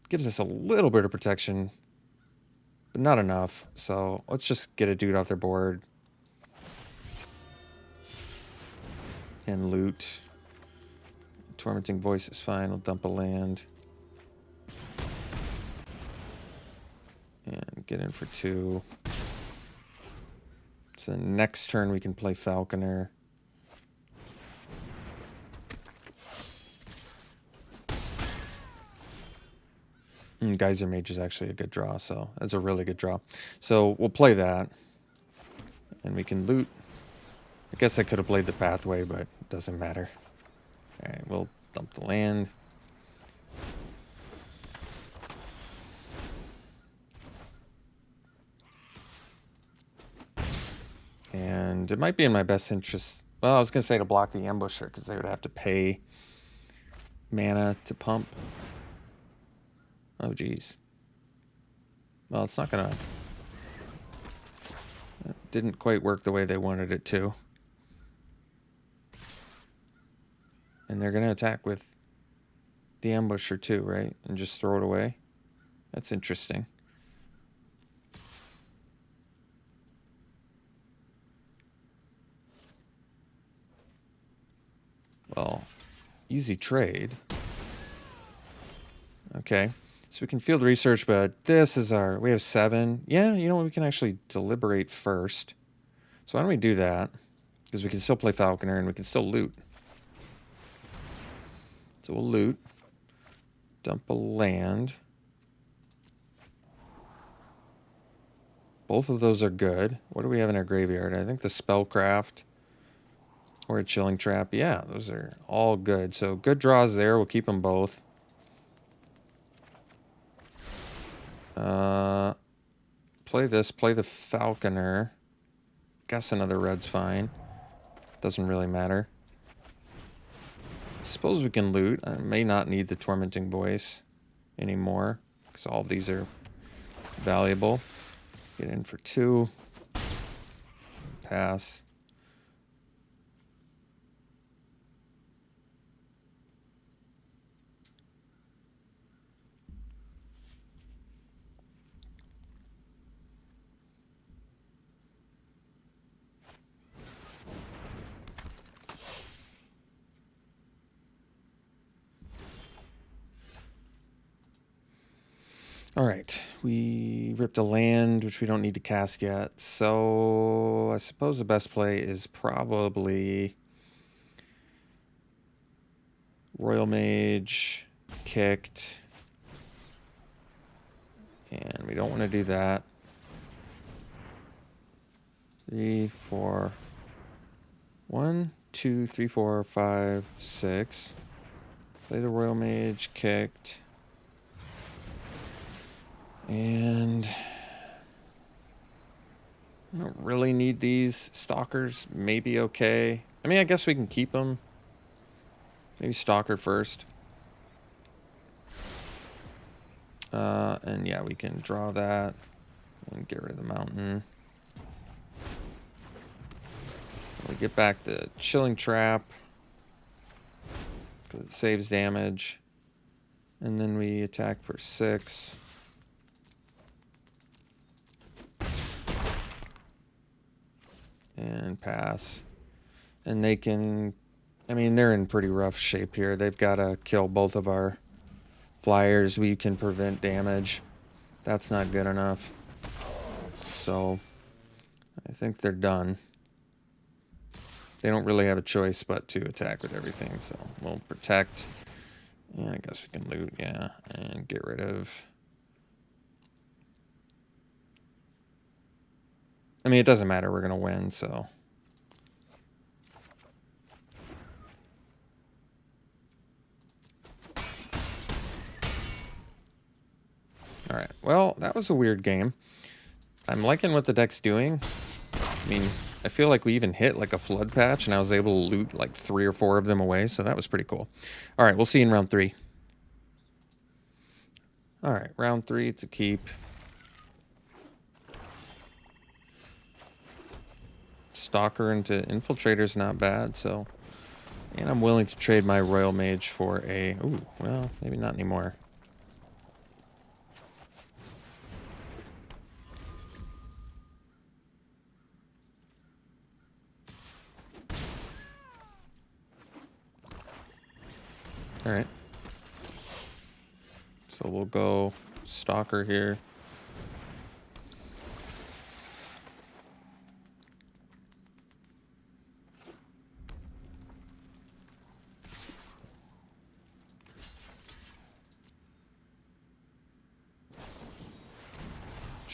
gives us a little bit of protection, but not enough. So let's just get a dude off their board. And loot. Tormenting Voice is fine. We'll dump a land. And get in for 2. So next turn we can play Falconer. Geyser Mage is actually a good draw, so that's a really good draw. So we'll play that, and we can loot. I guess I could have played the Pathway, but it doesn't matter. All right, we'll dump the land. And it might be in my best interest. Well, I was going to say to block the Ambusher, because they would have to pay mana to pump. Oh, geez. Well, it's not going to... It didn't quite work the way they wanted it to. And they're going to attack with the Ambusher too, right? And just throw it away. That's interesting. Well, easy trade. Okay. So we can field research, but this is our... We have 7. Yeah, you know what? We can actually deliberate first. So why don't we do that? Because we can still play Falconer and we can still loot. So we'll loot. Dump a land. Both of those are good. What do we have in our graveyard? I think the Spellcraft or a Chilling Trap. Yeah, those are all good. So good draws there. We'll keep them both. Play this. Play the Falconer. Guess another red's fine. Doesn't really matter. Suppose we can loot. I may not need the Tormenting Voice anymore, because all of these are valuable. Get in for 2. Pass. All right, we ripped a land, which we don't need to cast yet. So I suppose the best play is probably Royal Mage, kicked. And we don't want to do that. 3, 4. 1, 2, 3, 4, 5, 6. Play the Royal Mage, kicked. And I don't really need these. Stalkers, maybe okay. I mean, I guess we can keep them. Maybe Stalker first. And yeah, we can draw that and get rid of the mountain. We get back the Chilling Trap because it saves damage. And then we attack for 6. And pass. And they can... I mean, they're in pretty rough shape here. They've got to kill both of our flyers. We can prevent damage. That's not good enough. So, I think they're done. They don't really have a choice but to attack with everything. So, we'll protect. And I guess we can loot, yeah. And get rid of... I mean, it doesn't matter. We're going to win, so... Alright, well, that was a weird game. I'm liking what the deck's doing. I mean, I feel like we even hit like a flood patch, and I was able to loot like 3 or 4 of them away, so that was pretty cool. Alright, we'll see you in round 3. Alright, round 3, it's a keep. Stalker into Infiltrator's not bad, so... And I'm willing to trade my Royal Mage for a... Ooh, well, maybe not anymore. Alright. So we'll go Stalker here.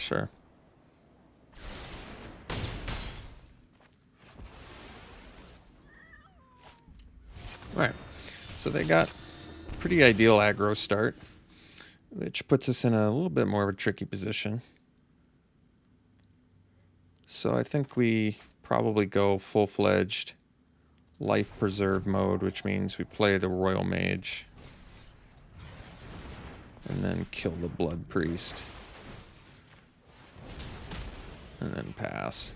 Sure. Alright, so they got pretty ideal aggro start, which puts us in a little bit more of a tricky position. So I think we probably go full-fledged life preserve mode, which means we play the Royal Mage and then kill the Blood Priest and then pass.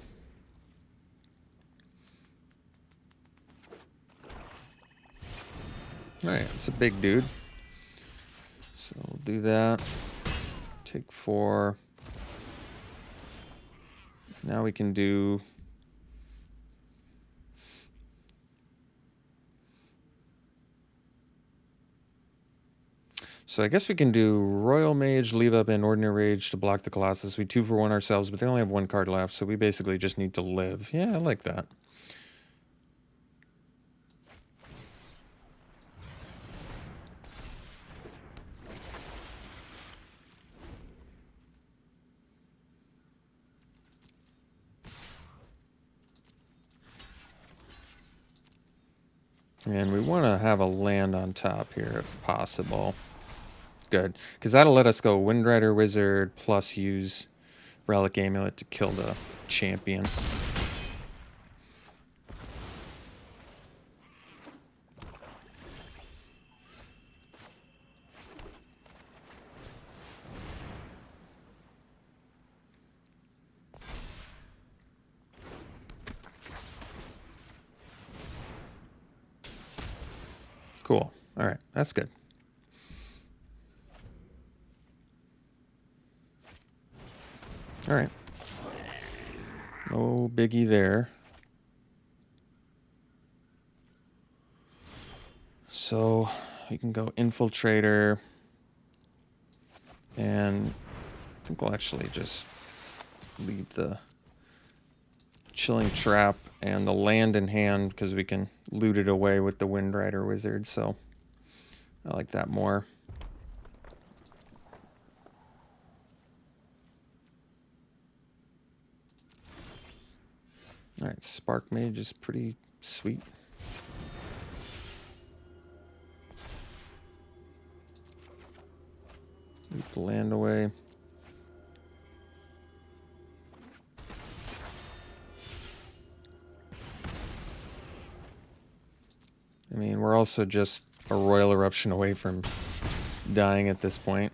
Alright, it's a big dude. So we'll do that. Take 4. Now we can do... So I guess we can do Royal Mage, leave up an Ordinary Rage to block the Colossus. We 2-for-1 ourselves, but they only have 1 card left, so we basically just need to live. Yeah, I like that. And we want to have a land on top here if possible. Good, because that'll let us go Windrider Wizard plus use Relic Amulet to kill the champion. Cool. All right, that's good. All right. No biggie there. So we can go Infiltrator. And I think we'll actually just leave the Chilling Trap and the land in hand because we can loot it away with the Windrider Wizard. So I like that more. All right, Spark Mage is pretty sweet. Leave the land away. I mean, we're also just a Royal Eruption away from dying at this point.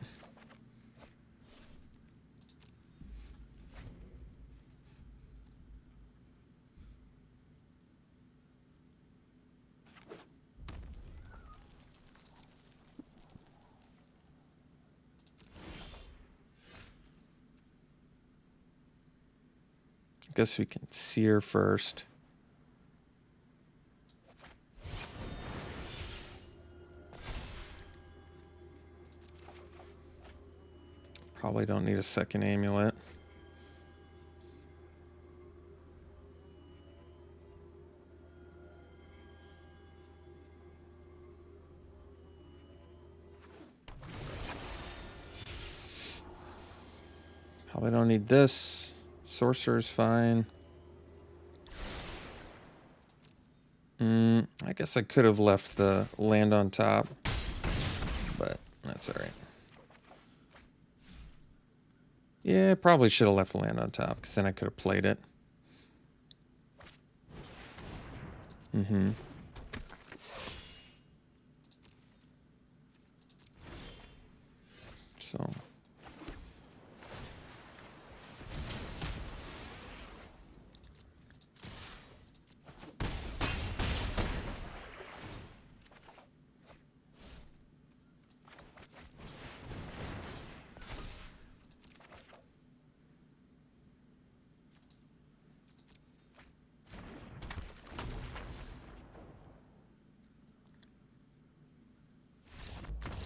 I guess we can Seer first. Probably don't need a second amulet. Probably don't need this. Sorcerer's fine. I guess I could have left the land on top, but that's all right. Yeah, probably should have left the land on top, because then I could have played it. So...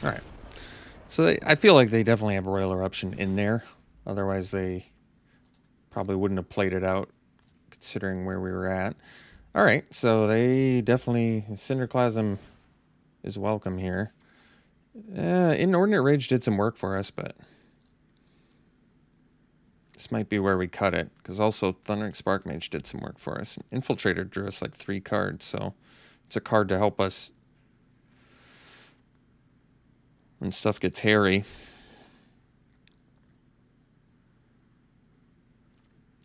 All right. So I feel like they definitely have Royal Eruption in there. Otherwise, they probably wouldn't have played it out, considering where we were at. All right. So they definitely... Cinderclasm is welcome here. Inordinate Rage did some work for us, but... This might be where we cut it, because also Thundering Spark Mage did some work for us. Infiltrator drew us like 3 cards, so it's a card to help us when stuff gets hairy.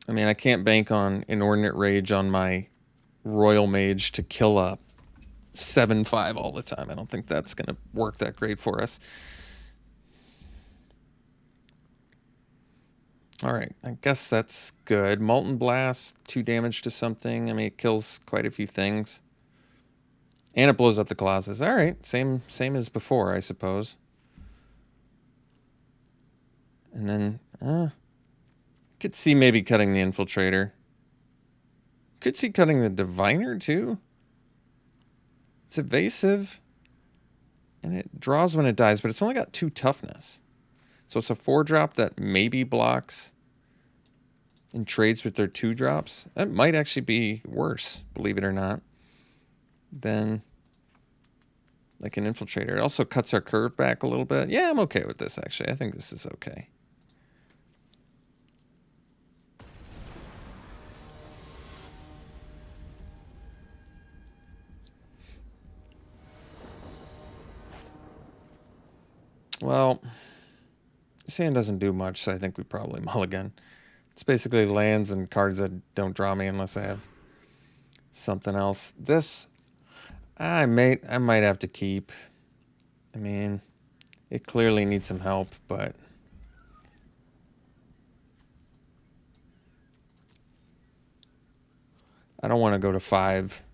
I mean, I can't bank on Inordinate Rage on my Royal Mage to kill a 7/5 all the time. I don't think that's going to work that great for us. All right, I guess that's good. Molten Blast, 2 damage to something. I mean, it kills quite a few things. And it blows up the Colossus. All right, same as before, I suppose. And then, could see maybe cutting the Infiltrator. Could see cutting the Diviner, too. It's evasive. And it draws when it dies, but it's only got 2 toughness. So it's a 4-drop that maybe blocks and trades with their 2-drops. That might actually be worse, believe it or not, than like an Infiltrator. It also cuts our curve back a little bit. Yeah, I'm okay with this, actually. I think this is okay. Well, this hand doesn't do much, so I think we probably mulligan. It's basically lands and cards that don't draw me unless I have something else. This, I might have to keep. I mean, it clearly needs some help, but I don't want to go to 5.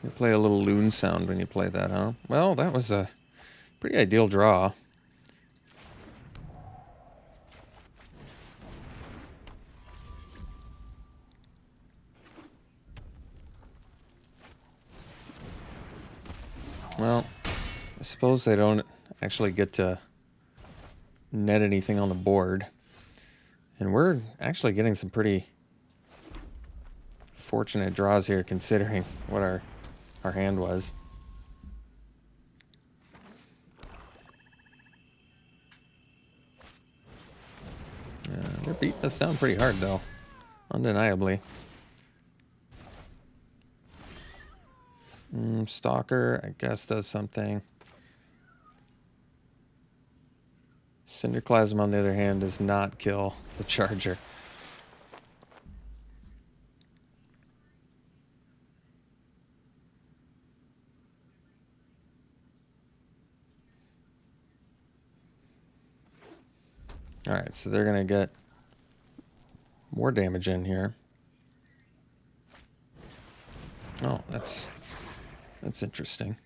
You play a little loon sound when you play that, huh? Well, that was a pretty ideal draw. Well, I suppose they don't actually get to net anything on the board. And we're actually getting some pretty fortunate draws here, considering what our hand was. They're beating us down pretty hard, though. Undeniably. Stalker, I guess, does something. Cinderclasm, on the other hand, does not kill the Charger. All right, so they're going to get more damage in here. Oh, that's interesting.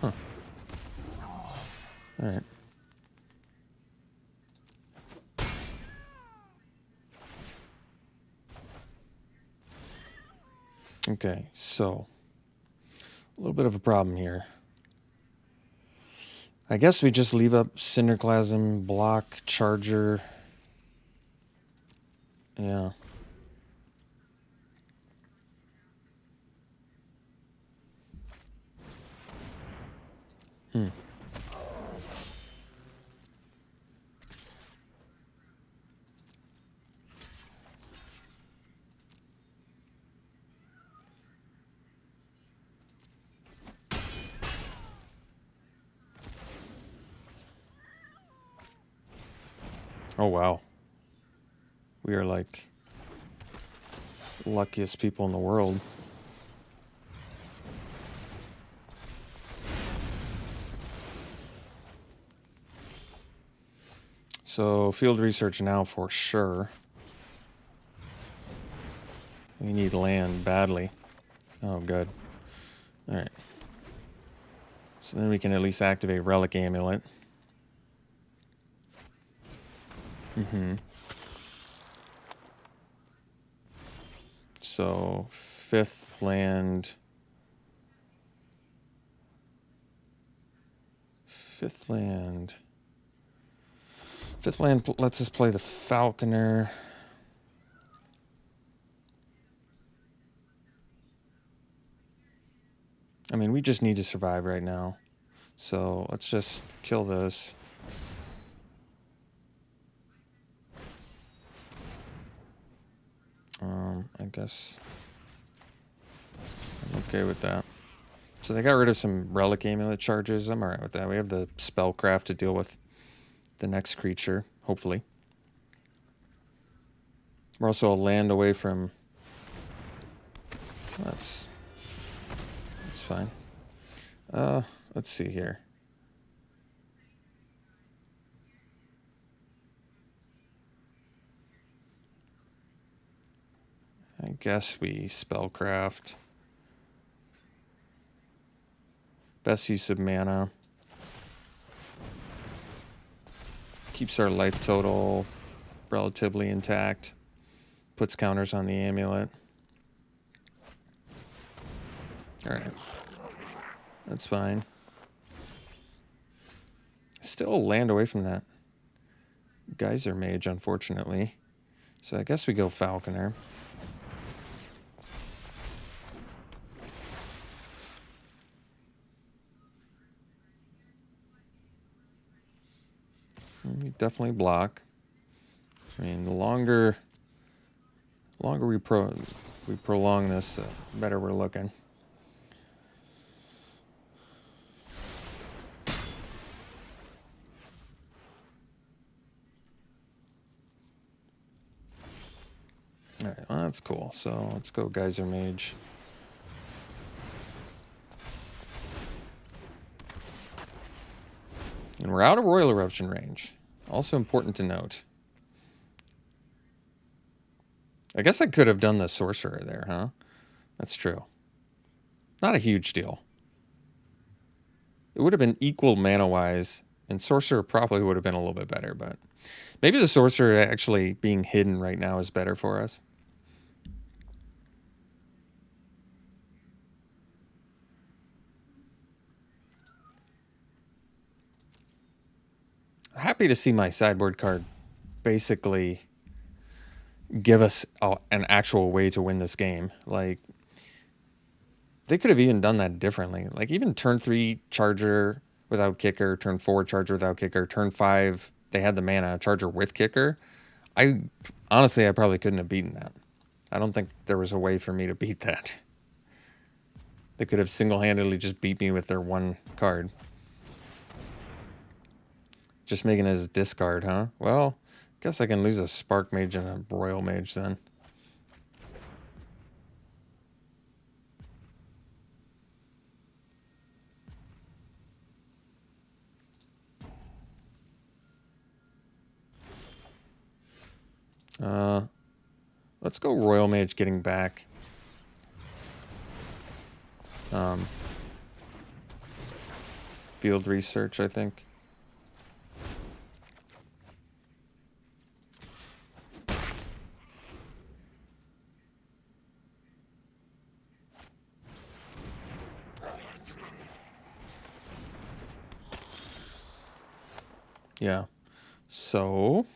Huh. All right. Okay, so a little bit of a problem here. I guess we just leave up Cinderclasm, block, Charger. Yeah. Oh, wow. We are like luckiest people in the world. So field research now for sure. We need land badly. Oh, good. All right. So then we can at least activate Relic Amulet. So 5th land. 5th land. 5th land lets us play the Falconer. I mean, we just need to survive right now. So let's just kill this. I guess I'm okay with that. So they got rid of some relic amulet charges. I'm alright with that. We have the spellcraft to deal with the next creature, hopefully. We're also a land away from... That's fine. Let's see here. I guess we spellcraft. Best use of mana. Keeps our life total relatively intact. Puts counters on the amulet. Alright. That's fine. Still land away from that Geyser Mage, unfortunately. So I guess we go Falconer. We definitely block. I mean, the longer we prolong this, the better we're looking. All right, well, that's cool. So let's go Geyser Mage. And we're out of Royal Eruption range. Also important to note. I guess I could have done the Sorcerer there, huh? That's true. Not a huge deal. It would have been equal mana-wise, and Sorcerer probably would have been a little bit better, but maybe the Sorcerer actually being hidden right now is better for us. Happy to see my sideboard card basically give us an actual way to win this game. Like, they could have even done that differently. Like, even turn 3 Charger without kicker, turn 4 Charger without kicker, turn 5 they had the mana, Charger with kicker. Honestly, I probably couldn't have beaten that. I don't think there was a way for me to beat that. They could have single-handedly just beat me with their one card. Just making it as a discard, huh? Well, guess I can lose a Spark Mage and a Royal Mage then. Let's go Royal Mage getting back. Field research, I think. Yeah. So...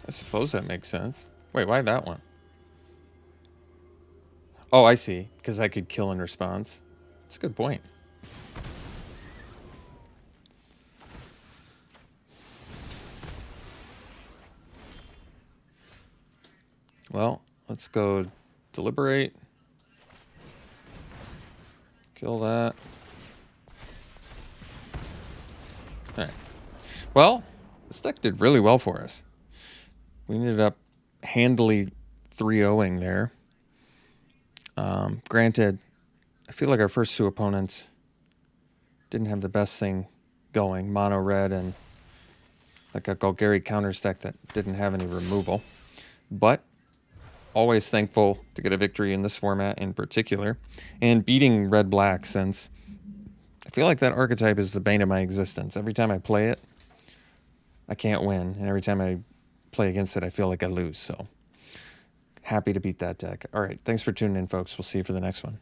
I suppose that makes sense. Wait, why that one? Oh, I see. Because I could kill in response. That's a good point. Well, let's go deliberate. Kill that. Alright. Well, this deck did really well for us. We ended up handily 3-0ing there. Granted, I feel like our first two opponents didn't have the best thing going. Mono red and like a Golgari counters deck that didn't have any removal. But always thankful to get a victory in this format in particular. And beating red-black, since I feel like that archetype is the bane of my existence. Every time I play it, I can't win. And every time I play against it, I feel like I lose. So happy to beat that deck. All right, thanks for tuning in, folks. We'll see you for the next one.